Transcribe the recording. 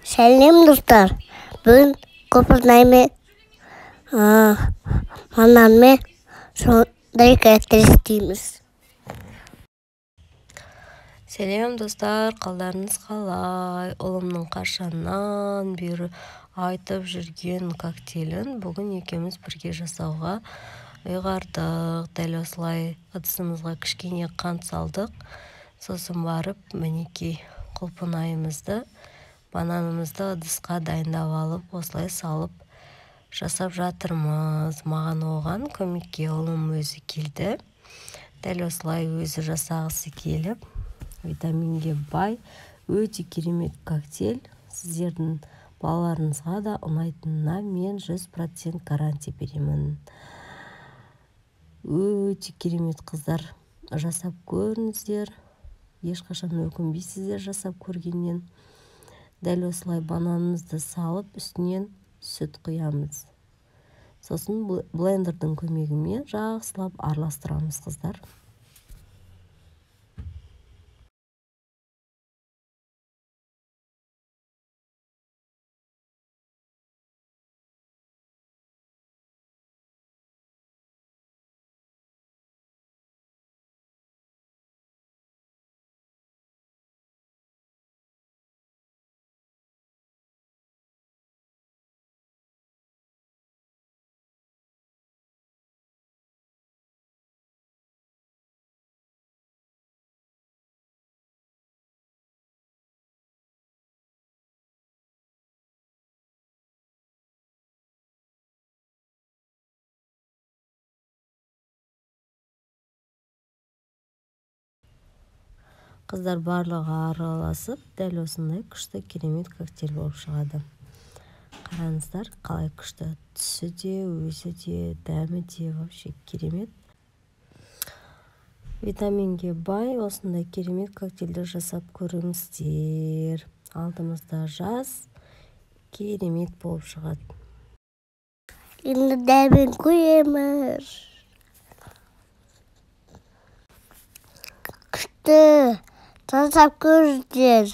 Сәлем достар. Бүгін көпірнаймен манармен сондай кәттірістейміз. Сәлем достар, қалдарыңыз қалай? Ұлымның қашаннан бері айтып жүрген коктейлін бүгін екеуміз бірге жасауға ұйғардық. Дәл осылай ыдысымызға кішкене қант салдық. Сосын барып, мінекей құлпынайымызды, бананымызды ыдысқа дайындап алып, осылай салып жасап жатырмыз. Маған оған көмекке ұлым өзі келді. Дәл осылай өзі жасағысы келіп, витаминге бай, өте керемет коктейль. Сіздердің балаларыңызға да ұнайтынына мен 100% гарантия беремін. Өте керемет қыздар, жасап көріңіздер. Ешқашан өкінбейсіздер жасап көргеннен. Дәл осылай бананымызды салып, үстінен сүт құямыз. Сосын блендердің көмегімен жақсылап араластырамыз қыздар. Қыздар барлығы араласып, дәл осындай күшті керемет коктейль болып шығады. Қараңыздар, қалай күшті, түсі де, өзі де, дәмі де вообще керемет. Витаминге бай осындай керемет коктейльді жасап көріңіздер. Алдымызда жаз керемет болып шығады. Енді дәмін көреміз. Күшті, жасап көріңіздер.